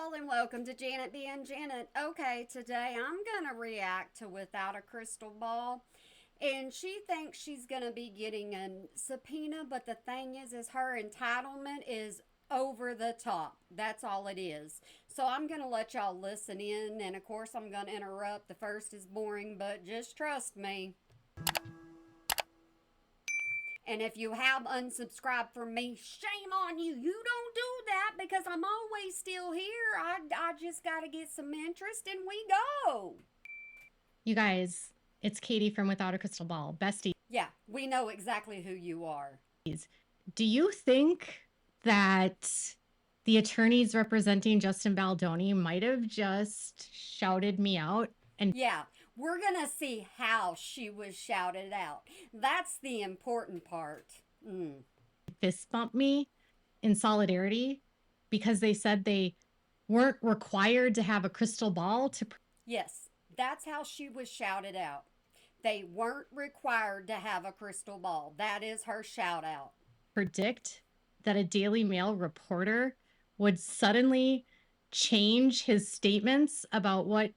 y'all, and welcome to Janet being Janet. Okay, today I'm gonna react to Without a Crystal Ball. And she thinks she's gonna be getting a subpoena, but the thing is her entitlement is over the top. That's all it is. So I'm gonna let y'all listen in, and of course I'm gonna interrupt. The first is boring, but just trust me. And if you have unsubscribed from me, shame on you. You don't do that because I'm always still here. I just got to get some interest and we go. You guys, it's Katie from Without a Crystal Ball. Bestie. Yeah, we know exactly who you are. Do you think that the attorneys representing Justin Baldoni might have just shouted me out? And yeah, we're going to see how she was shouted out. That's the important part. fist bumped me in solidarity because they said they weren't required to have a crystal ball to. Yes, that's how she was shouted out. They weren't required to have a crystal ball. That is her shout out. Predict that a Daily Mail reporter would suddenly change his statements about what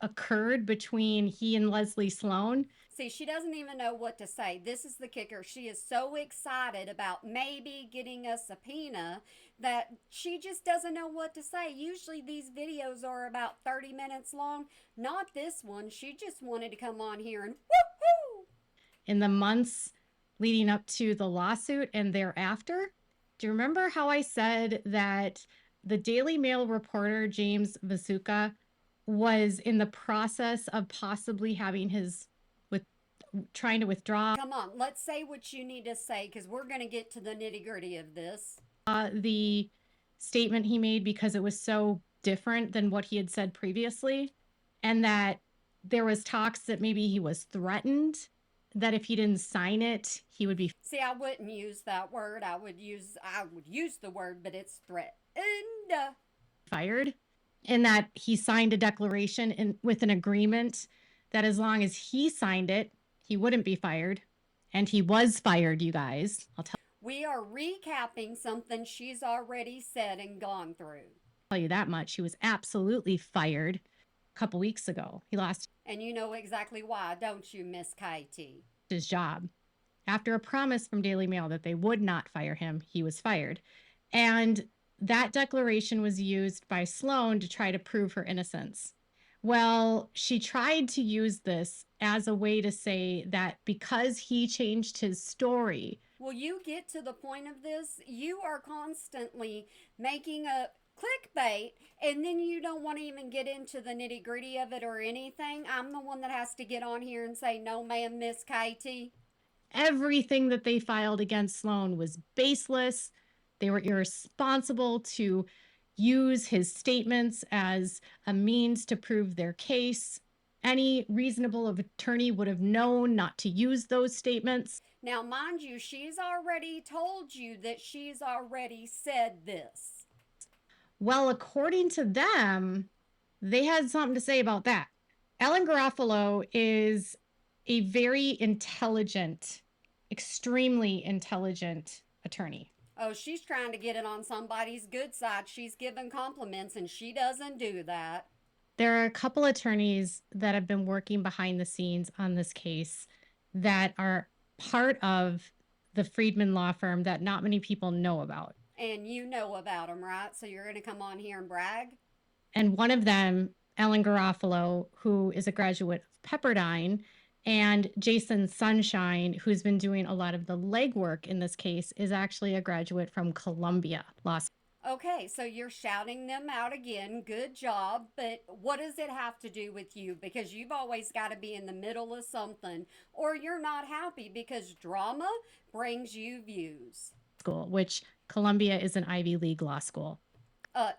occurred between he and Leslie Sloan. See, she doesn't even know what to say. This is the kicker. She is so excited about maybe getting a subpoena that she just doesn't know what to say. Usually these videos are about 30 minutes long. Not this one. She just wanted to come on here and woohoo! In the months leading up to the lawsuit and thereafter, do you remember how I said that the Daily Mail reporter, James Vasuka, was in the process of possibly having his trying to withdraw? Come on, let's say what you need to say because we're going to get to the nitty gritty of this. The statement he made because it was so different than what he had said previously, and that there was talks that maybe he was threatened that if he didn't sign it, he would be. See, I wouldn't use that word. I would use the word, but it's threatened. Fired, and that he signed a declaration with an agreement that as long as he signed it, he wouldn't be fired. And he was fired, you guys. We are recapping something she's already said and gone through. Tell you that much. He was absolutely fired a couple weeks ago. He lost. And you know exactly why, don't you, Miss Katie? His job. After a promise from Daily Mail that they would not fire him, he was fired. And that declaration was used by Sloan to try to prove her innocence. Well, she tried to use this as a way to say that because he changed his story. Will you get to the point of this? You are constantly making a clickbait and then you don't want to even get into the nitty gritty of it or anything. I'm the one that has to get on here and say, no, ma'am, Miss Katie. Everything that they filed against Sloan was baseless. They were irresponsible to use his statements as a means to prove their case. Any reasonable attorney would have known not to use those statements. Now, mind you, she's already told you that she's already said this. Well, according to them, they had something to say about that. Ellen Garofalo is a very intelligent, extremely intelligent attorney. Oh, she's trying to get it on somebody's good side. She's giving compliments, and she doesn't do that. There are a couple attorneys that have been working behind the scenes on this case that are part of the Friedman law firm that not many people know about. And you know about them, right? So you're going to come on here and brag? And one of them, Ellen Garofalo, who is a graduate of Pepperdine, and Jason Sunshine, who's been doing a lot of the legwork in this case, is actually a graduate from Columbia Law School. Okay, so you're shouting them out again. Good job. But what does it have to do with you? Because you've always got to be in the middle of something, or you're not happy because drama brings you views. School, which Columbia is an Ivy League law school.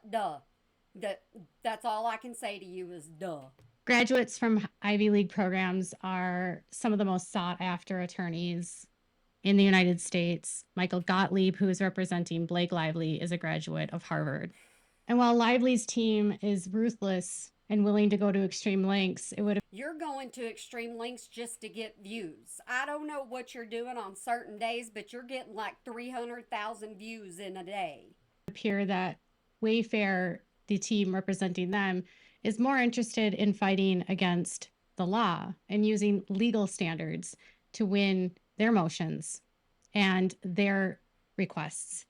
Duh. That's all I can say to you is duh. Graduates from Ivy League programs are some of the most sought after attorneys in the United States. Michael Gottlieb, who is representing Blake Lively, is a graduate of Harvard. And while Lively's team is ruthless and willing to go to extreme lengths, You're going to extreme lengths just to get views. I don't know what you're doing on certain days, but you're getting like 300,000 views in a day. appear that Wayfair the team representing them, is more interested in fighting against the law and using legal standards to win their motions and their requests.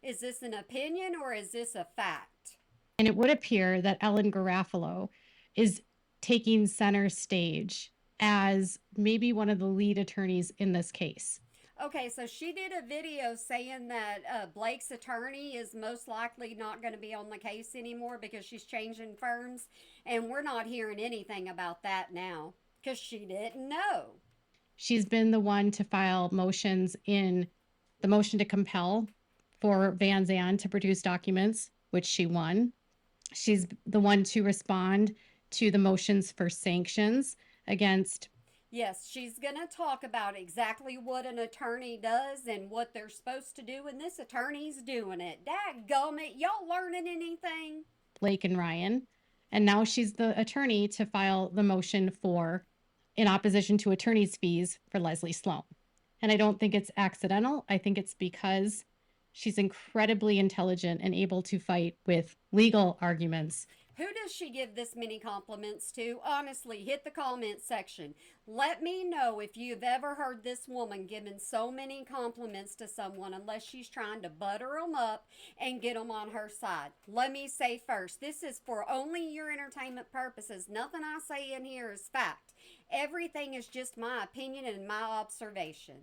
Is this an opinion or is this a fact? And it would appear that Ellen Garofalo is taking center stage as maybe one of the lead attorneys in this case. Okay, so she did a video saying that Blake's attorney is most likely not going to be on the case anymore because she's changing firms, and we're not hearing anything about that now because she didn't know. She's been the one to file motions in the motion to compel for Van Zandt to produce documents, which she won. She's the one to respond to the motions for sanctions against. Yes, she's going to talk about exactly what an attorney does and what they're supposed to do, and this attorney's doing it. Dadgummit, y'all learning anything? Blake and Ryan. And now she's the attorney to file the motion for in opposition to attorney's fees for Leslie Sloan. And I don't think it's accidental. I think it's because she's incredibly intelligent and able to fight with legal arguments. Who does she give this many compliments to? Honestly, hit the comment section. Let me know if you've ever heard this woman giving so many compliments to someone unless she's trying to butter them up and get them on her side. Let me say first, this is for only your entertainment purposes. Nothing I say in here is fact. Everything is just my opinion and my observation.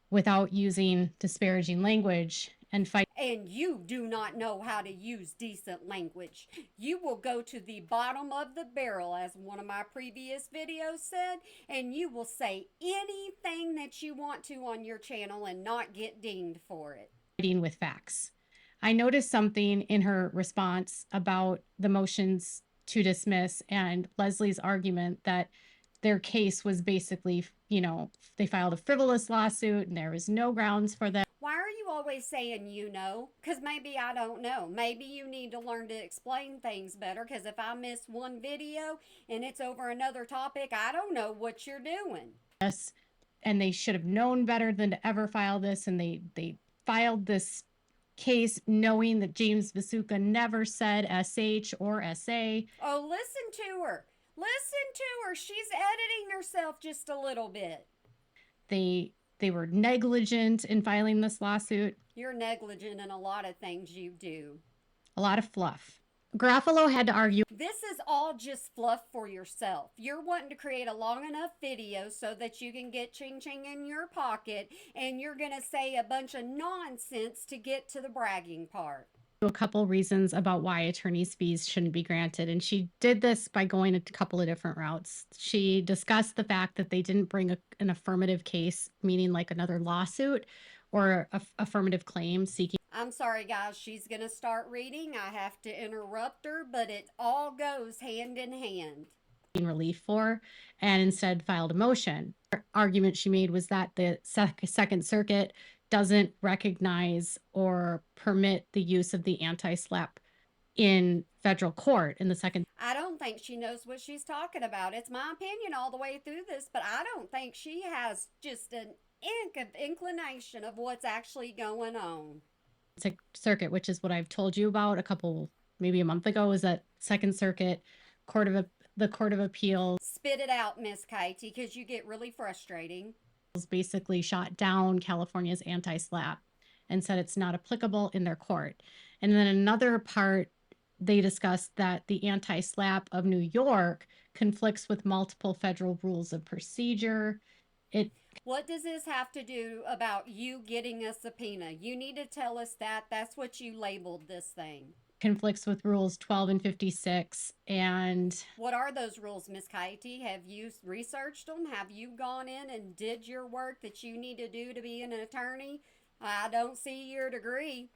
Without using disparaging language and fight. And you do not know how to use decent language. You will go to the bottom of the barrel, as one of my previous videos said, and you will say anything that you want to on your channel and not get dinged for it. Fighting with facts. I noticed something in her response about the motions to dismiss and Leslie's argument that their case was basically, they filed a frivolous lawsuit and there was no grounds for that. Why are you always saying you know? Because maybe I don't know. Maybe you need to learn to explain things better, because if I miss one video and it's over another topic, I don't know what you're doing. Yes, and they should have known better than to ever file this, and they filed this case knowing that James Vasuka never said SH or SA. Oh, listen to her. Listen to her. She's editing herself just a little bit. They were negligent in filing this lawsuit. You're negligent in a lot of things you do. A lot of fluff. Garofalo had to argue. This is all just fluff for yourself. You're wanting to create a long enough video so that you can get ching ching in your pocket, and you're going to say a bunch of nonsense to get to the bragging part. A couple reasons about why attorney's fees shouldn't be granted. And she did this by going a couple of different routes. She discussed the fact that they didn't bring an affirmative case, meaning like another lawsuit or affirmative claim seeking. I'm sorry, guys. She's going to start reading. I have to interrupt her, but it all goes hand in hand. Relief for, and instead filed a motion. Her argument she made was that the Second Circuit doesn't recognize or permit the use of the anti-SLAPP in federal court in the second. I don't think she knows what she's talking about. It's my opinion all the way through this, but I don't think she has just an inclination of what's actually going on. Circuit, which is what I've told you about maybe a month ago, is that Second Circuit the Court of Appeals. Spit it out, Miss Katie, because you get really frustrating. Basically shot down California's anti-SLAPP and said it's not applicable in their court. And then another part, they discussed that the anti-SLAPP of New York conflicts with multiple federal rules of procedure. What does this have to do about you getting a subpoena? You need to tell us that. That's what you labeled this thing. Conflicts with rules 12 and 56. And what are those rules, Miss Katie? Have you researched them? Have you gone in and did your work that you need to do to be an attorney? I don't see your degree.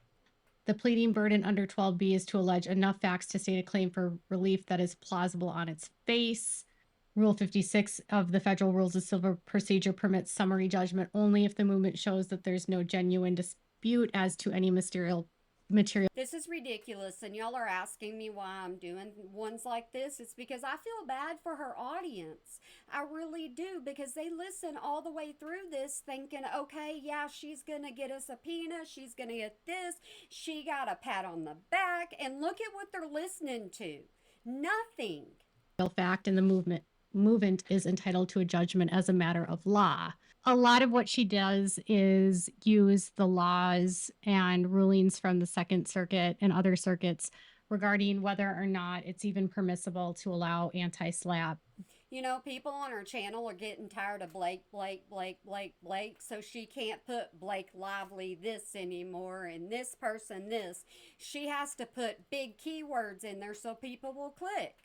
The pleading burden under 12B is to allege enough facts to state a claim for relief that is plausible on its face. Rule 56 of the Federal Rules of Civil Procedure permits summary judgment only if the movement shows that there's no genuine dispute as to any material material. This is ridiculous, and y'all are asking me why I'm doing ones like this. It's because I feel bad for her audience. I really do, because they listen all the way through this thinking, okay, yeah, she's gonna get a subpoena, she's gonna get this, she got a pat on the back, and look at what they're listening to. Nothing. Fact, and the movement is entitled to a judgment as a matter of law. A lot of what she does is use the laws and rulings from the Second Circuit and other circuits regarding whether or not it's even permissible to allow anti-SLAPP. You know, people on her channel are getting tired of Blake, so she can't put Blake Lively this anymore and this person this. She has to put big keywords in there so people will click.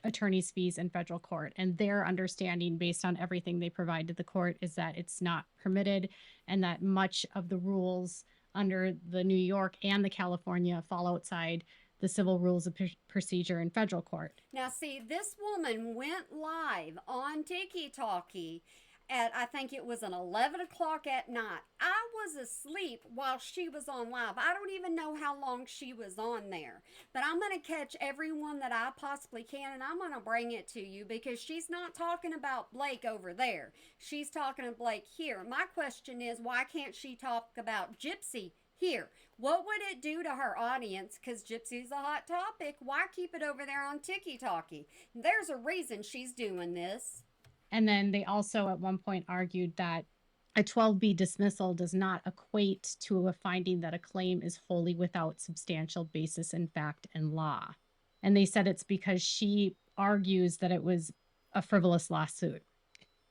Attorney's fees in federal court, and their understanding based on everything they provide to the court is that it's not permitted, and that much of the rules under the New York and the California fall outside the civil rules of procedure in federal court. Now, see, this woman went live on TikTok at, I think it was an 11 o'clock at night. I was asleep while she was on live. I don't even know how long she was on there. But I'm going to catch everyone that I possibly can, and I'm going to bring it to you, because she's not talking about Blake over there. She's talking to Blake here. My question is, why can't she talk about Gypsy here? What would it do to her audience? Because Gypsy's a hot topic. Why keep it over there on TikTok? There's a reason she's doing this. And then they also at one point argued that a 12B dismissal does not equate to a finding that a claim is wholly without substantial basis in fact and law. And they said it's because she argues that it was a frivolous lawsuit.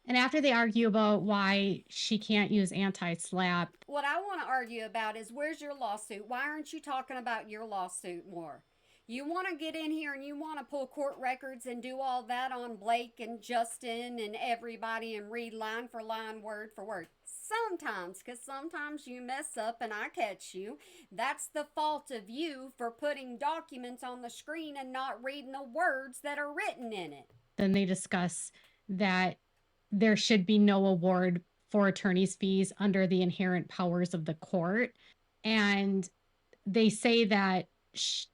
And after they argue about why she can't use anti-SLAPP, what I want to argue about is, where's your lawsuit? Why aren't you talking about your lawsuit more? You want to get in here and you want to pull court records and do all that on Blake and Justin and everybody and read line for line, word for word. Sometimes, because sometimes you mess up and I catch you. That's the fault of you for putting documents on the screen and not reading the words that are written in it. Then they discuss that there should be no award for attorney's fees under the inherent powers of the court. And they say that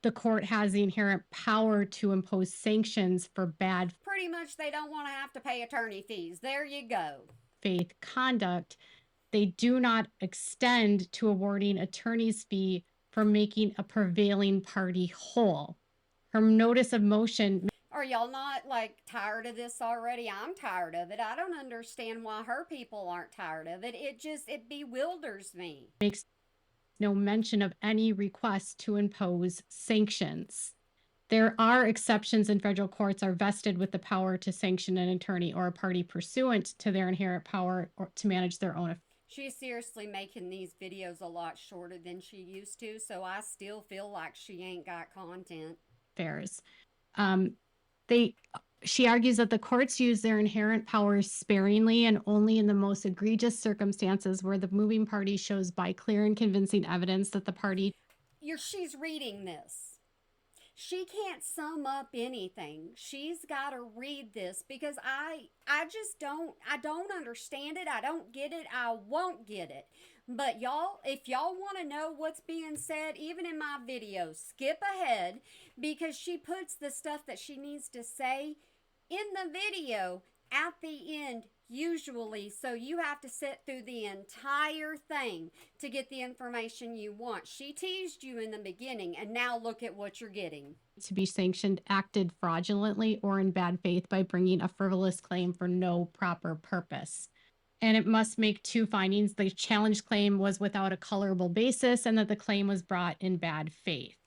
the court has the inherent power to impose sanctions for bad. Pretty much they don't want to have to pay attorney fees. There you go. Faith conduct. They do not extend to awarding attorney's fee for making a prevailing party whole. Her notice of motion. Are y'all not like tired of this already? I'm tired of it. I don't understand why her people aren't tired of it. It bewilders me. Makes no mention of any request to impose sanctions. There are exceptions in federal courts are vested with the power to sanction an attorney or a party pursuant to their inherent power or to manage their own affairs. She's seriously making these videos a lot shorter than she used to, so I still feel like she ain't got content. She argues that the courts use their inherent powers sparingly and only in the most egregious circumstances where the moving party shows by clear and convincing evidence that the party. She's reading this. She can't sum up anything. She's got to read this, because I don't understand it. I don't get it. I won't get it. But y'all, if y'all want to know what's being said, even in my video, skip ahead, because she puts the stuff that she needs to say in the video at the end, usually. So you have to sit through the entire thing to get the information you want. She teased you in the beginning, and now look at what you're getting. To be sanctioned, acted fraudulently or in bad faith by bringing a frivolous claim for no proper purpose. And it must make two findings. The challenge claim was without a colorable basis and that the claim was brought in bad faith.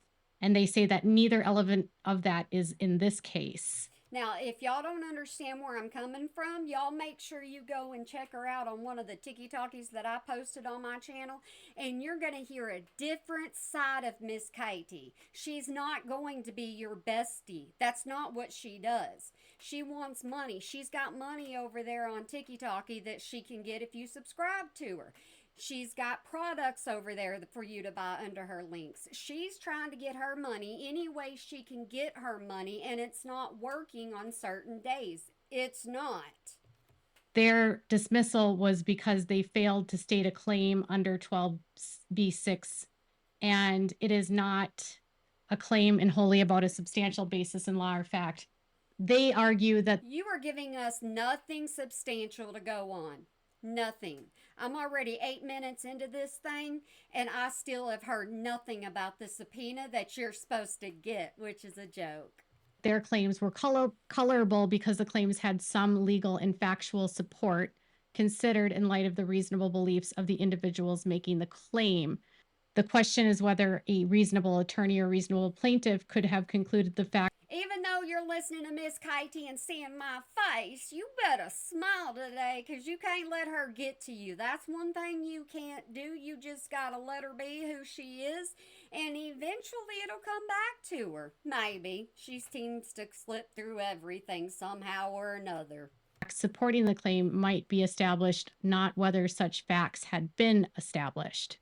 And they say that neither element of that is in this case. Now, if y'all don't understand where I'm coming from, y'all make sure you go and check her out on one of the TikToks that I posted on my channel, and you're going to hear a different side of Miss Katie. She's not going to be your bestie. That's not what she does. She wants money. She's got money over there on TikTok that she can get if you subscribe to her. She's got products over there for you to buy under her links. She's trying to get her money any way she can get her money, and it's not working on certain days. It's not. Their dismissal was because they failed to state a claim under 12B6 and it is not a claim in wholly about a substantial basis in law or fact. They argue that You are giving us nothing substantial to go on. Nothing. I'm already 8 minutes into this thing, and I still have heard nothing about the subpoena that you're supposed to get, which is a joke. their claims were colorable because the claims had some legal and factual support considered in light of the reasonable beliefs of the individuals making the claim. The question is whether a reasonable attorney or reasonable plaintiff could have concluded the fact Even though you're listening to Miss Katie and seeing my face, you better smile today because you can't let her get to you. That's one thing you can't do. You just gotta let her be who she is, and eventually it'll come back to her. Maybe. She seems to slip through everything somehow or another. supporting the claim might be established, not whether such facts had been established.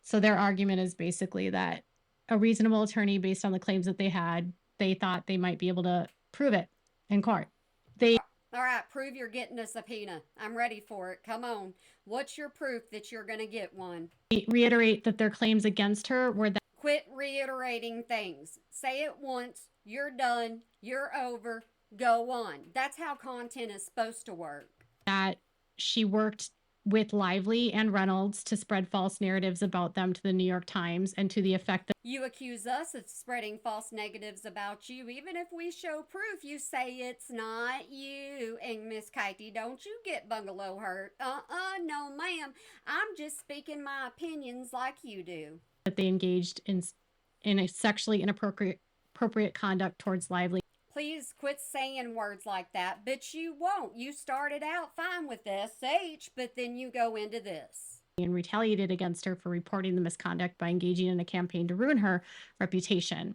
So their argument is basically that a reasonable attorney, based on the claims that they had, they thought they might be able to prove it in court. They All right, prove you're getting a subpoena. I'm ready for it. Come on. What's your proof that you're going to get one? reiterate that their claims against her were that Quit reiterating things. Say it once. You're done. You're over. Go on. That's how content is supposed to work. that she worked with Lively and Reynolds to spread false narratives about them to the New York Times and to the effect that You accuse us of spreading false negatives about you. Even if we show proof, you say it's not you. And Miss Katie, don't you get bungalow hurt. No ma'am. I'm just speaking my opinions like you do. they engaged in a sexually inappropriate conduct towards Lively Please quit saying words like that, but you won't. You started out fine with SH, but then you go into this. and retaliated against her for reporting the misconduct by engaging in a campaign to ruin her reputation.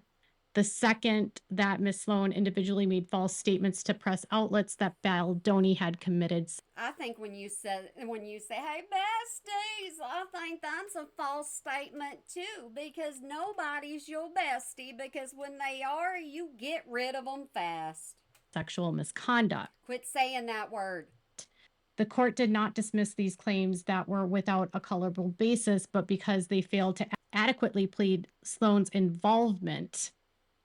The second that Miss Sloan individually made false statements to press outlets that Baldoni had committed. I think when you say, "Hey besties," I think that's a false statement too, because nobody's your bestie. Because when they are, you get rid of them fast. Sexual misconduct. Quit saying that word. The court did not dismiss these claims that were without a colorable basis, but because they failed to adequately plead Sloan's involvement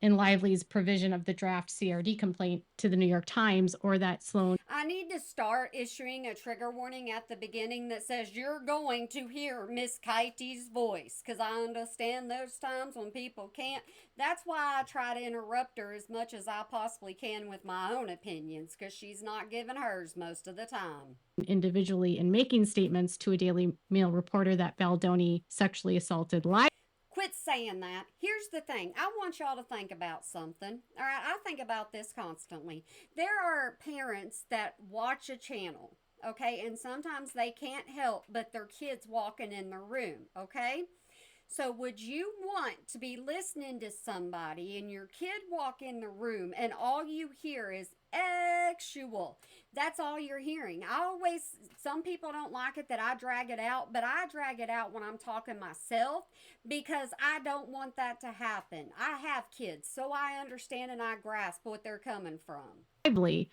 in Lively's provision of the draft CRD complaint to the New York Times, or that Sloan I need to start issuing a trigger warning at the beginning that says you're going to hear Miss Katie's voice, because I understand those times when people can't. That's why I try to interrupt her as much as I possibly can with my own opinions, because she's not giving hers most of the time. individually in making statements to a Daily Mail reporter that Baldoni sexually assaulted Lively. Quit saying that. Here's the thing. I want y'all to think about something. All right, I think about this constantly. There are parents that watch a channel, okay, and sometimes they can't help but their kids walking in the room, okay? So would you want to be listening to somebody and your kid walk in the room and all you hear is actual? That's all you're hearing. Some people don't like it that I drag it out, but I drag it out when I'm talking myself because I don't want that to happen. I have kids, so I understand and I grasp what they're coming from. Lively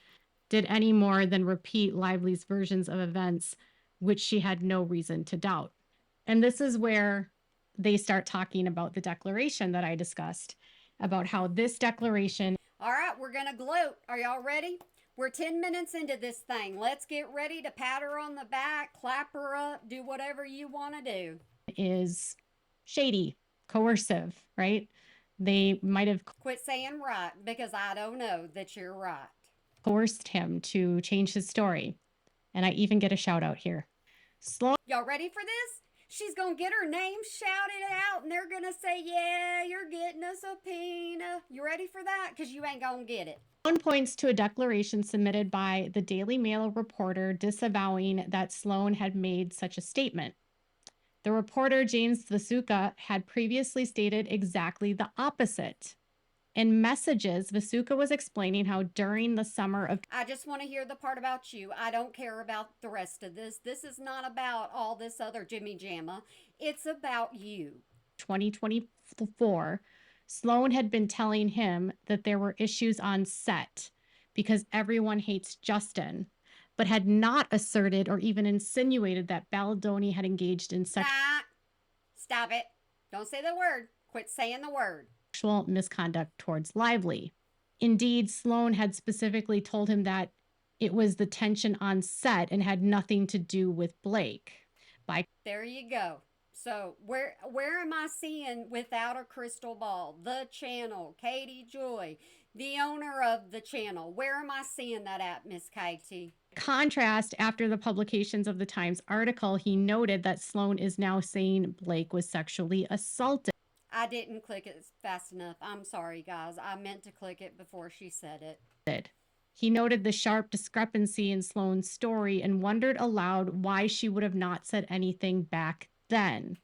did any more than repeat Lively's versions of events, which she had no reason to doubt. And this is where they start talking about the declaration that I discussed, about how this declaration. All right, we're going to gloat. Are y'all ready? We're 10 minutes into this thing. Let's get ready to pat her on the back, clap her up, do whatever you want to do. Is shady, coercive, right? They might have Quit saying right, because I don't know that you're right. coerced him to change his story. And I even get a shout out here. Y'all ready for this? She's going to get her name shouted out, and they're going to say, yeah, you're getting a subpoena. You ready for that? Because you ain't going to get it. Sloan points to a declaration submitted by the Daily Mail reporter disavowing that Sloan had made such a statement. The reporter, James Vasuka, had previously stated exactly the opposite. In messages, Vasuka was explaining how during the summer of I just want to hear the part about you. I don't care about the rest of this. This is not about all this other Jimmy Jamma. It's about you. 2024, Sloan had been telling him that there were issues on set because everyone hates Justin, but had not asserted or even insinuated that Baldoni had engaged in sex. Stop it. Don't say the word. Quit saying the word. Sexual misconduct towards Lively. Indeed, Sloan had specifically told him that it was the tension on set and had nothing to do with Blake. There you go. So where am I seeing without a crystal ball? The channel, Katie Joy, the owner of the channel. Where am I seeing that at, Miss Katie? Contrast, after the publications of the Times article, he noted that Sloan is now saying Blake was sexually assaulted. I didn't click it fast enough. I'm sorry, guys. I meant to click it before she said it. He noted the sharp discrepancy in Sloan's story and wondered aloud why she would have not said anything back then.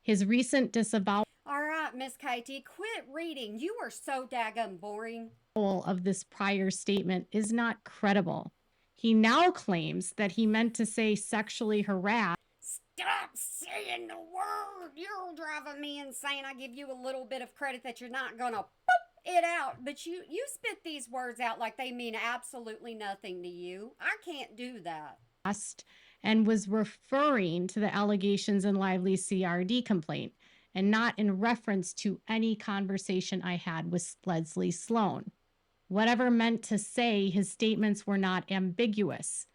His recent disavowal All right, Miss Katie, quit reading. You are so daggum boring. Of this prior statement is not credible. He now claims that he meant to say sexually harassed. Stop saying the word. You're driving me insane. I give you a little bit of credit that you're not going to it out, but you spit these words out like they mean absolutely nothing to you. I can't do that. And was referring to the allegations in Lively's CRD complaint and not in reference to any conversation I had with Leslie Sloan. Whatever meant to say, his statements were not ambiguous.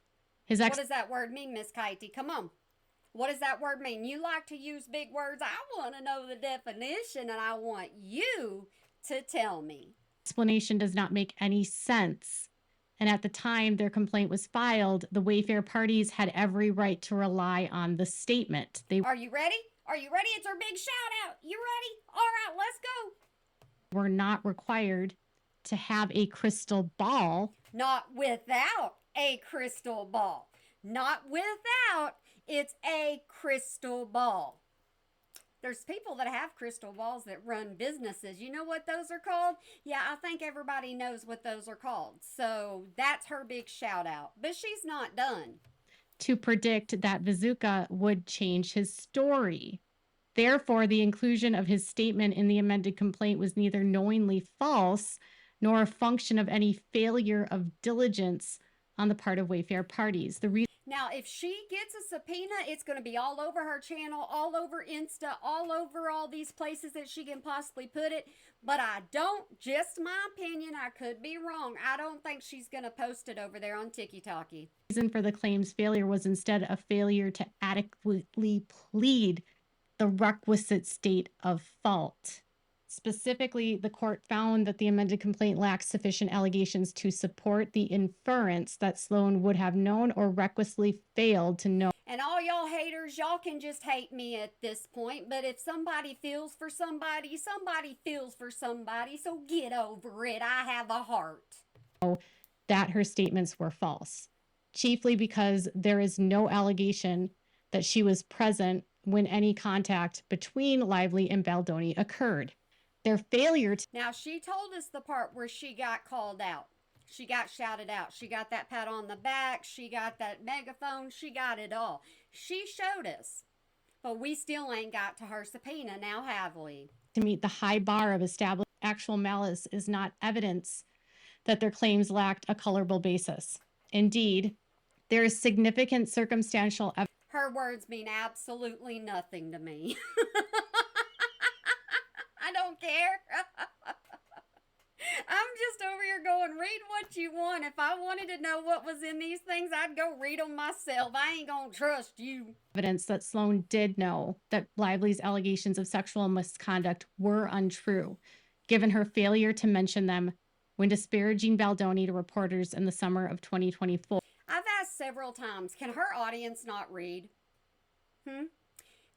What does that word mean, Miss Katie? Come on. What does that word mean? You like to use big words. I want to know the definition, and I want you to tell me. Explanation does not make any sense. And at the time their complaint was filed, the Wayfair parties had every right to rely on the statement. Are you ready? Are you ready? It's our big shout out. You ready? All right, let's go. Were not required to have a crystal ball. Not without a crystal ball. Not without. It's a crystal ball. There's people that have crystal balls that run businesses. You know what those are called? Yeah, I think everybody knows what those are called. So that's her big shout out. But she's not done. To predict that Bazooka would change his story. Therefore, the inclusion of his statement in the amended complaint was neither knowingly false nor a function of any failure of diligence on the part of Wayfair parties. Now, if she gets a subpoena, it's going to be all over her channel, all over Insta, all over all these places that she can possibly put it. But I don't, just my opinion, I could be wrong. I don't think she's going to post it over there on TikTok. The reason for the claim's failure was instead a failure to adequately plead the requisite state of fault. Specifically, the court found that the amended complaint lacked sufficient allegations to support the inference that Sloan would have known or recklessly failed to know. And all y'all haters, y'all can just hate me at this point, but if somebody feels for somebody, somebody feels for somebody, so get over it. I have a heart. That her statements were false, chiefly because there is no allegation that she was present when any contact between Lively and Baldoni occurred. Their failure to... Now, she told us the part where she got called out. She got shouted out. She got that pat on the back. She got that megaphone. She got it all. She showed us. But we still ain't got to her subpoena now, have we? To meet the high bar of established actual malice is not evidence that their claims lacked a colorable basis. Indeed, there is significant circumstantial evidence. Her words mean absolutely nothing to me. I don't care. I'm just over here going, read what you want. If I wanted to know what was in these things, I'd go read them myself. I ain't gonna trust you. Evidence that Sloan did know that Lively's allegations of sexual misconduct were untrue, given her failure to mention them when disparaging Baldoni to reporters in the summer of 2024. I've asked several times, can her audience not read?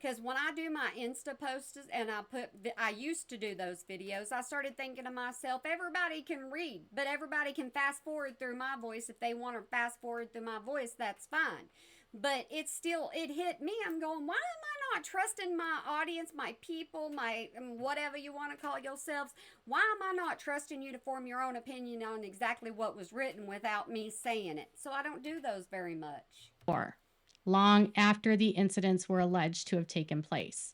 Because when I do my Insta posts and I used to do those videos, I started thinking to myself, everybody can read, but everybody can fast forward through my voice. If they want to fast forward through my voice, that's fine. But it hit me. I'm going, why am I not trusting my audience, my people, my whatever you want to call yourselves? Why am I not trusting you to form your own opinion on exactly what was written without me saying it? So I don't do those very much. Long after the incidents were alleged to have taken place.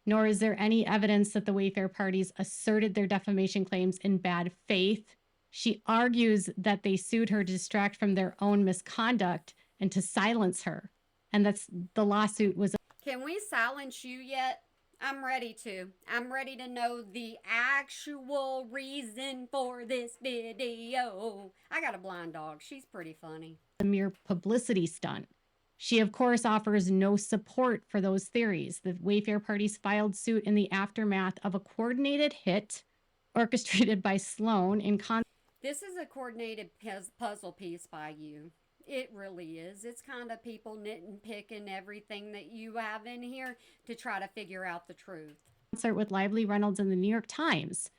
Nor is there any evidence that the Wayfair parties asserted their defamation claims in bad faith. She argues that they sued her to distract from their own misconduct and to silence her, and that's the lawsuit was... Can we silence you yet? I'm ready to. I'm ready to know the actual reason for this video. I got a blind dog. She's pretty funny. A mere publicity stunt. She, of course, offers no support for those theories. The Wayfair parties filed suit in the aftermath of a coordinated hit orchestrated by Sloan in This is a coordinated puzzle piece by you. It really is. It's kind of people nitpicking everything that you have in here to try to figure out the truth. concert with Lively Reynolds in the New York Times.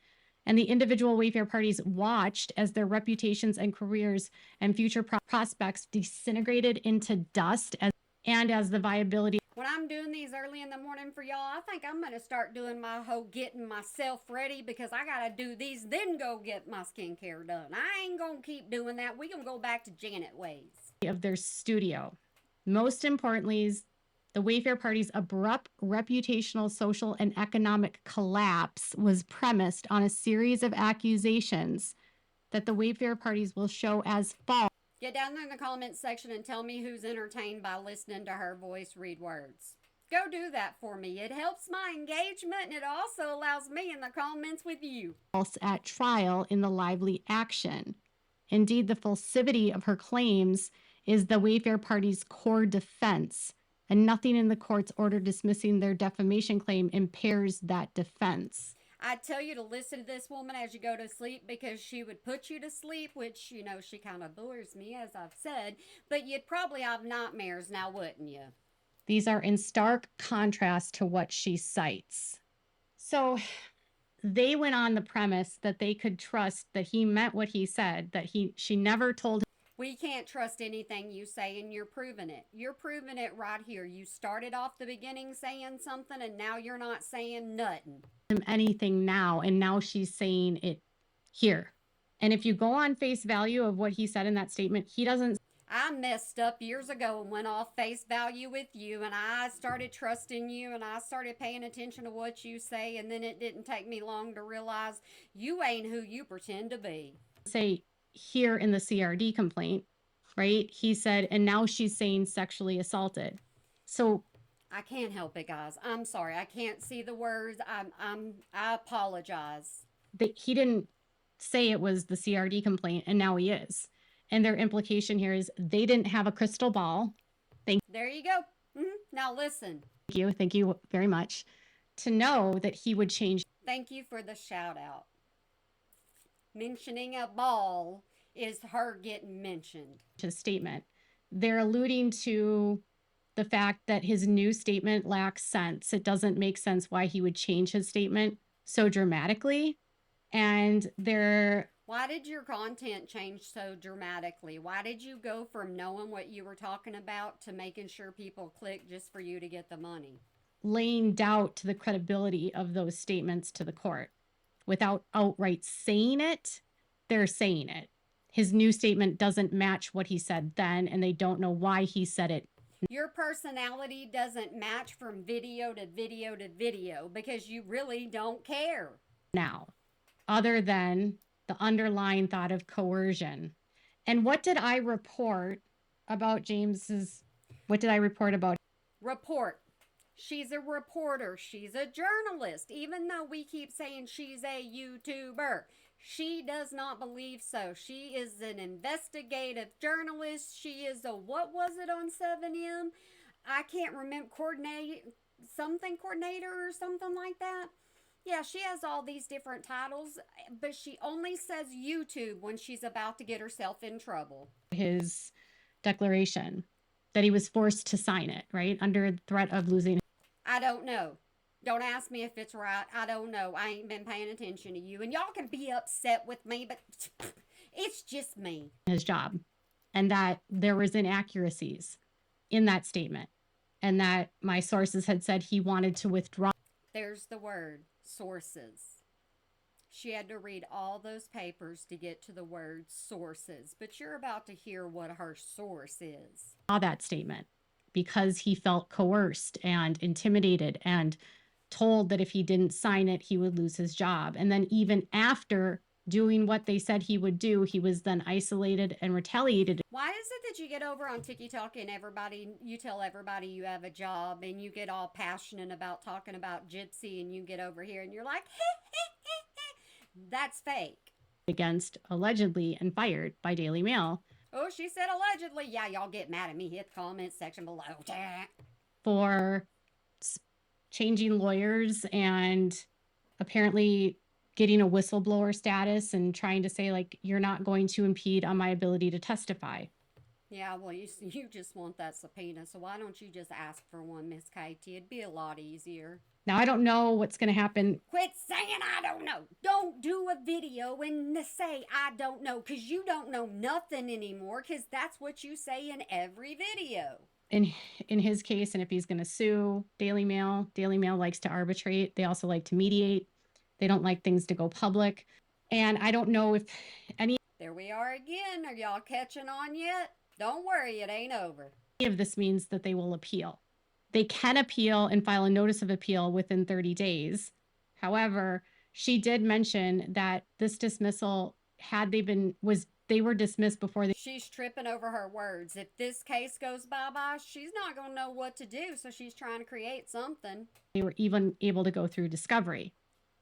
And the individual Wayfair parties watched as their reputations and careers and future prospects disintegrated into dust as the viability. When I'm doing these early in the morning for y'all, I think I'm going to start doing my whole getting myself ready because I got to do these, then go get my skincare done. I ain't going to keep doing that. We going to go back to Janet ways. Of their studio. Most importantly, the Wayfair party's abrupt reputational, social, and economic collapse was premised on a series of accusations that the Wayfair parties will show as false. Get down there in the comments section and tell me who's entertained by listening to her voice read words. Go do that for me. It helps my engagement and it also allows me in the comments with you. False at trial in the Lively action. Indeed, the falsity of her claims is the Wayfair party's core defense, and nothing in the court's order dismissing their defamation claim impairs that defense. I tell you to listen to this woman as you go to sleep because she would put you to sleep, which, you know, she kind of bores me, as I've said, but you'd probably have nightmares now, wouldn't you? These are in stark contrast to what she cites. So they went on the premise that they could trust that he meant what he said, that she never told him. We can't trust anything you say, and you're proving it. You're proving it right here. You started off the beginning saying something, and now you're not saying nothing. Anything now, and now she's saying it here. And if you go on face value of what he said in that statement, he doesn't. I messed up years ago and went off face value with you, and I started trusting you, and I started paying attention to what you say, and then it didn't take me long to realize you ain't who you pretend to be. Say here in the CRD complaint, right? He said, and now she's saying sexually assaulted. So I can't help it, guys. I'm sorry. I can't see the words. I apologize. He didn't say it was the CRD complaint, and now he is. And their implication here is they didn't have a crystal ball. There you go. Now listen. Thank you very much. To know that he would change. Thank you for the shout out. Mentioning a ball is her getting mentioned. His statement. They're alluding to the fact that his new statement lacks sense. It doesn't make sense why he would change his statement so dramatically. And why did your content change so dramatically? Why did you go from knowing what you were talking about to making sure people click just for you to get the money? Laying doubt to the credibility of those statements to the court. Without outright saying it, they're saying it. His new statement doesn't match what he said then, and they don't know why he said it. Your personality doesn't match from video to video to video because you really don't care. Now, other than the underlying thought of coercion. And what did I report about what did I report about? Report. She's a reporter. She's a journalist. Even though we keep saying she's a YouTuber, she does not believe so. She is an investigative journalist. She is a, what was it on 7M? I can't remember, coordinator or something like that. Yeah, she has all these different titles, but she only says YouTube when she's about to get herself in trouble. His declaration that he was forced to sign it, right? Under threat of losing. I don't know. Don't ask me if it's right. I don't know. I ain't been paying attention to you. And y'all can be upset with me, but it's just me. His job. And that there was inaccuracies in that statement. And that my sources had said he wanted to withdraw. There's the word, sources. She had to read all those papers to get to the word sources. But you're about to hear what her source is. That statement. Because he felt coerced and intimidated and told that if he didn't sign it, he would lose his job. And then even after doing what they said he would do, he was then isolated and retaliated. Why is it that you get over on TikTok and you tell everybody you have a job and you get all passionate about talking about Gypsy and you get over here and you're like, that's fake. Against allegedly and fired by Daily Mail. Oh, she said allegedly. Yeah, y'all get mad at me. Hit the comment section below. For changing lawyers and apparently getting a whistleblower status and trying to say, like, you're not going to impede on my ability to testify. Yeah, well, you just want that subpoena, so why don't you just ask for one, Miss Katie? It'd be a lot easier. Now, I don't know what's going to happen. Quit saying I don't know. Don't do a video and say I don't know, because you don't know nothing anymore, because that's what you say in every video. In his case, and if he's going to sue Daily Mail likes to arbitrate. They also like to mediate. They don't like things to go public. And I don't know if any... There we are again. Are y'all catching on yet? Don't worry, it ain't over. Any of this means that they will appeal. They can appeal and file a notice of appeal within 30 days. However, she did mention that this dismissal, they were dismissed before they... She's tripping over her words. If this case goes bye-bye, she's not going to know what to do, so she's trying to create something. They were even able to go through discovery.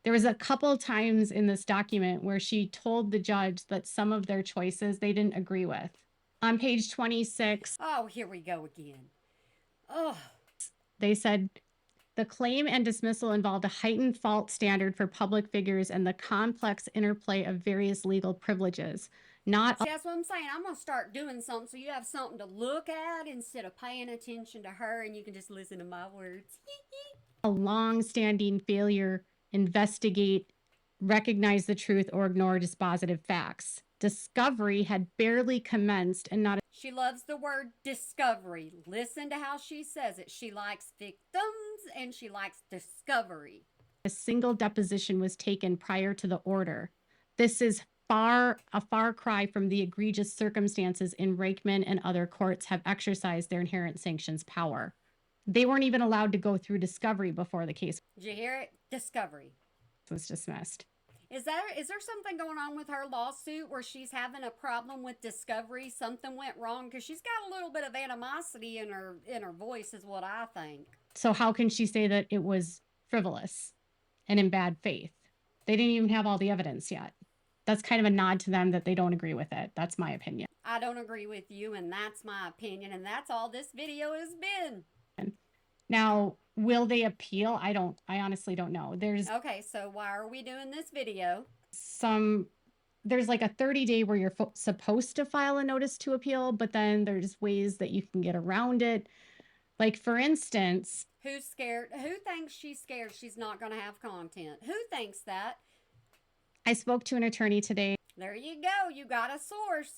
There was a couple times in this document where she told the judge that some of their choices they didn't agree with. On page 26... Oh, here we go again. Oh. They said the claim and dismissal involved a heightened fault standard for public figures and the complex interplay of various legal privileges. See, that's what I'm saying. I'm going to start doing something so you have something to look at instead of paying attention to her and you can just listen to my words. A long-standing failure, investigate, recognize the truth, or ignore dispositive facts. Discovery had barely commenced and not... She loves the word discovery. Listen to how she says it. She likes victims and she likes discovery. A single deposition was taken prior to the order. This is a far cry from the egregious circumstances in Rakeman and other courts have exercised their inherent sanctions power. They weren't even allowed to go through discovery before the case... Did you hear it? Discovery was dismissed. Is there something going on with her lawsuit where she's having a problem with discovery? Something went wrong? Because she's got a little bit of animosity in her voice is what I think. So how can she say that it was frivolous and in bad faith? They didn't even have all the evidence yet. That's kind of a nod to them that they don't agree with it. That's my opinion. I don't agree with you, and that's my opinion, and that's all this video has been. Now, will they appeal? I honestly don't know. Okay, so why are we doing this video? There's like a 30-day where you're supposed to file a notice to appeal, but then there's ways that you can get around it. Like, for instance... Who's scared? Who thinks she's scared she's not going to have content? Who thinks that? I spoke to an attorney today. There you go. You got a source.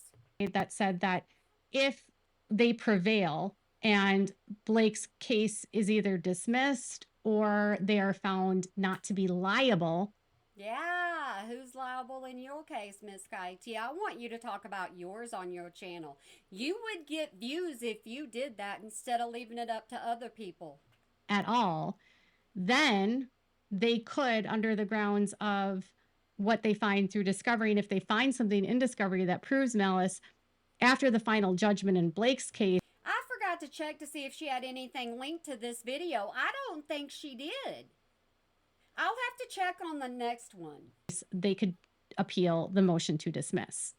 That said that if they prevail... and Blake's case is either dismissed or they are found not to be liable. Yeah, who's liable in your case, Miss Katie? I want you to talk about yours on your channel. You would get views if you did that instead of leaving it up to other people. At all. Then they could, under the grounds of what they find through discovery, and if they find something in discovery that proves malice, after the final judgment in Blake's case, I forgot to check to see if she had anything linked to this video. I don't think she did. I'll have to check on the next one. They could appeal the motion to dismiss.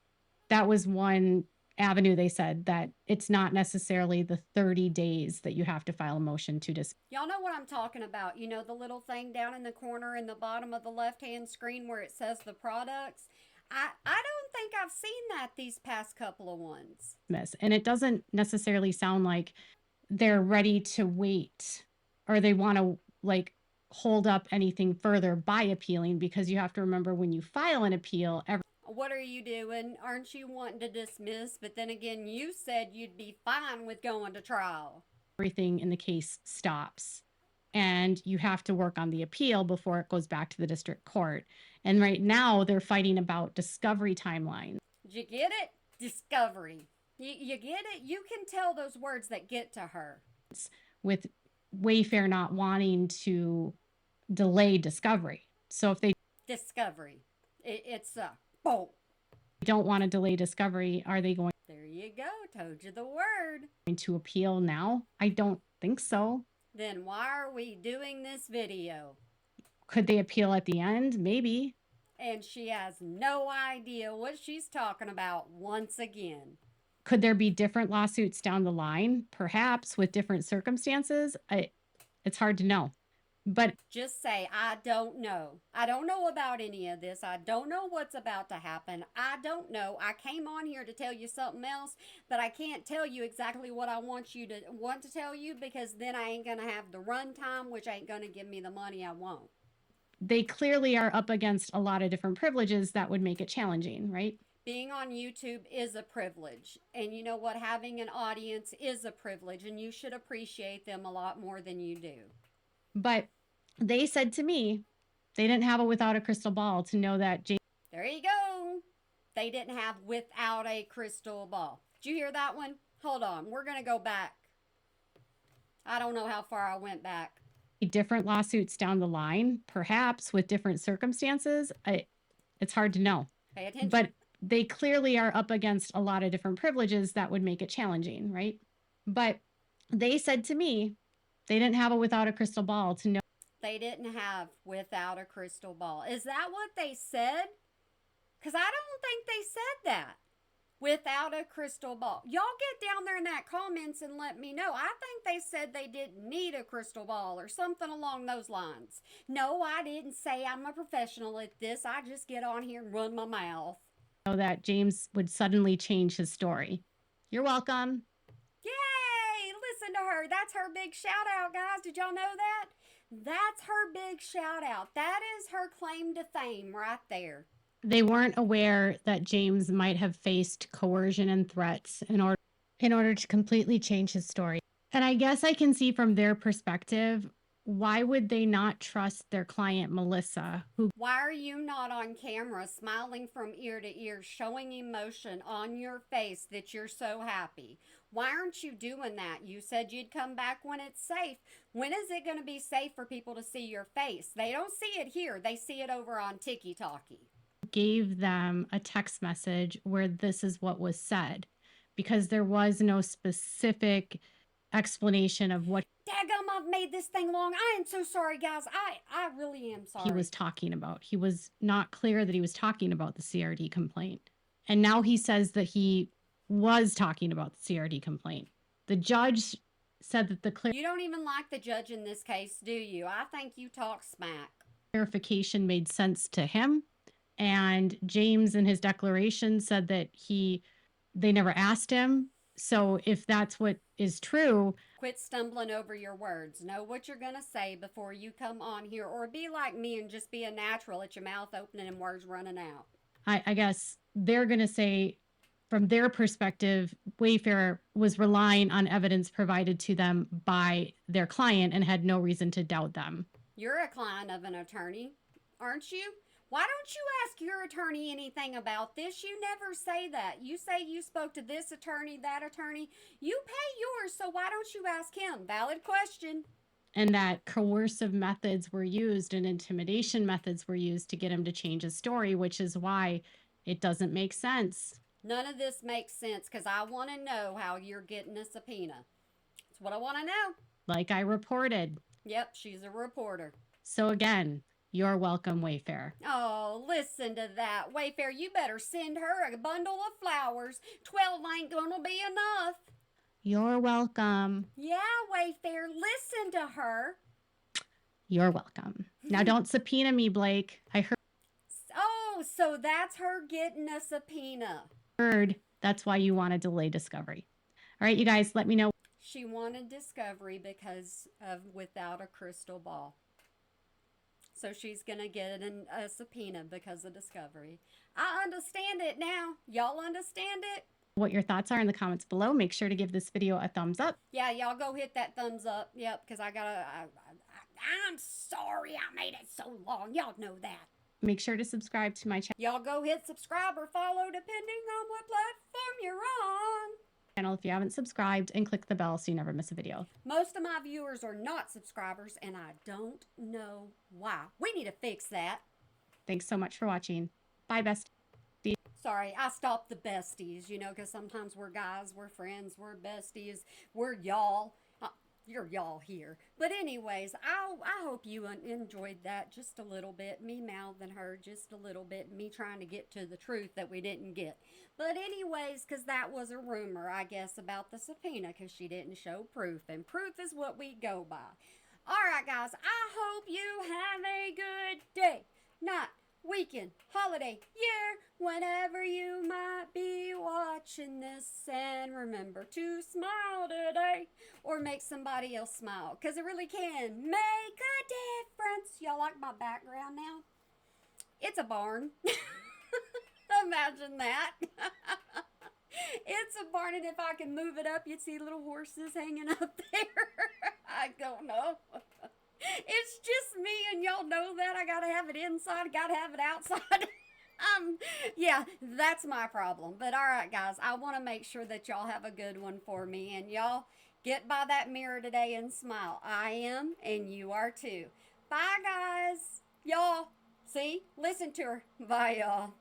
That was one avenue. They said that it's not necessarily the 30 days that you have to file a motion to dismiss. Y'all know what I'm talking about. You know the little thing down in the corner in the bottom of the left-hand screen where it says the products? I don't think I've seen that these past couple of ones. And it doesn't necessarily sound like they're ready to wait or they want to like hold up anything further by appealing, because you have to remember when you file an appeal. What are you doing? Aren't you wanting to dismiss? But then again, you said you'd be fine with going to trial. Everything in the case stops and you have to work on the appeal before it goes back to the district court. And right now they're fighting about discovery timelines. Did you get it? Discovery. You get it? You can tell those words that get to her. With Wayfair not wanting to delay discovery. So if they... Discovery. It's Boom. don't want to delay discovery, are they going There you go. Told you the word. to appeal now? I don't think so. Then why are we doing this video? Could they appeal at the end? Maybe. And she has no idea what she's talking about once again. Could there be different lawsuits down the line? Perhaps with different circumstances? It's hard to know. But just say, I don't know. I don't know about any of this. I don't know what's about to happen. I don't know. I came on here to tell you something else, but I can't tell you exactly what I want to tell you, because then I ain't going to have the run time, which ain't going to give me the money I want. They clearly are up against a lot of different privileges that would make it challenging, right? Being on YouTube is a privilege. And you know what? Having an audience is a privilege, and you should appreciate them a lot more than you do. But they said to me, they didn't have a without a crystal ball to know that James. There you go. They didn't have without a crystal ball. Did you hear that one? Hold on. We're going to go back. I don't know how far I went back. Different lawsuits down the line, perhaps with different circumstances. It's hard to know. Pay attention. But they clearly are up against a lot of different privileges that would make it challenging, right? But they said to me, they didn't have a without a crystal ball to know. They didn't have without a crystal ball. Is that what they said? Because I don't think they said that. Without a crystal ball. Y'all get down there in that comments and let me know. I think they said they didn't need a crystal ball or something along those lines. No, I didn't say I'm a professional at this. I just get on here and run my mouth. That James would suddenly change his story. You're welcome. Yay! Listen to her. That's her big shout out, guys. Did y'all know that? That's her big shout out. That is her claim to fame right there. They weren't aware that James might have faced coercion and threats in order to completely change his story. And I guess I can see from their perspective, why would they not trust their client, Melissa? Why are you not on camera smiling from ear to ear, showing emotion on your face that you're so happy? Why aren't you doing that? You said you'd come back when it's safe. When is it going to be safe for people to see your face? They don't see it here. They see it over on TikTok. Gave them a text message where this is what was said, because there was no specific explanation of what Daggum, I've made this thing long. I am so sorry, guys. I really am sorry. He was talking about. He was not clear that he was talking about the CRD complaint. And now he says that he was talking about the CRD complaint. The judge said that You don't even like the judge in this case, do you? I think you talk smack. Clarification made sense to him. And James in his declaration said that they never asked him. So if that's what is true, quit stumbling over your words. Know what you're going to say before you come on here, or be like me and just be a natural at your mouth opening and words running out. I guess they're going to say, from their perspective, Wayfair was relying on evidence provided to them by their client and had no reason to doubt them. You're a client of an attorney, aren't you? Why don't you ask your attorney anything about this? You never say that. You say you spoke to this attorney, that attorney. You pay yours, so why don't you ask him? Valid question. And that coercive methods were used and intimidation methods were used to get him to change his story, which is why it doesn't make sense. None of this makes sense, because I want to know how you're getting a subpoena. That's what I want to know. Like I reported. Yep, she's a reporter. So again, you're welcome, Wayfair. Oh, listen to that. Wayfair, you better send her a bundle of flowers. 12 ain't gonna be enough. You're welcome. Yeah, Wayfair, listen to her. You're welcome. Now don't subpoena me, Blake. I Oh, so that's her getting a subpoena. Heard that's why you want to delay discovery. All right, you guys, let me know. She wanted discovery because of without a crystal ball. So she's going to get a subpoena because of discovery. I understand it now. Y'all understand it? What your thoughts are in the comments below. Make sure to give this video a thumbs up. Yeah, y'all go hit that thumbs up. Yep, because I'm sorry I made it so long. Y'all know that. Make sure to subscribe to my channel. Y'all go hit subscribe or follow depending on what platform you're on. If you haven't subscribed, and click the bell so you never miss a video. Most of my viewers are not subscribers, and I don't know why. We need to fix that. Thanks so much for watching. Bye, bestie. Sorry, I stopped the besties, you know, because sometimes we're guys, we're friends, we're besties, we're y'all. You're y'all here. But anyways, I hope you enjoyed that just a little bit. Me mouthing her just a little bit. Me trying to get to the truth that we didn't get. But anyways, because that was a rumor, I guess, about the subpoena because she didn't show proof. And proof is what we go by. All right, guys, I hope you have a good day, night, weekend, holiday, year, whenever you might be watching this. And remember to smile today or make somebody else smile because it really can make a difference. Y'all like my background now? It's a barn. Imagine that. It's a barn, and if I can move it up, you'd see little horses hanging up there. I don't know. It's just me, and y'all know that. I gotta have it inside, gotta have it outside. Yeah, that's my problem. But all right, guys, I want to make sure that y'all have a good one for me, and y'all get by that mirror today and smile. I am, and you are too. Bye, guys. Y'all, see, listen to her. Bye, y'all.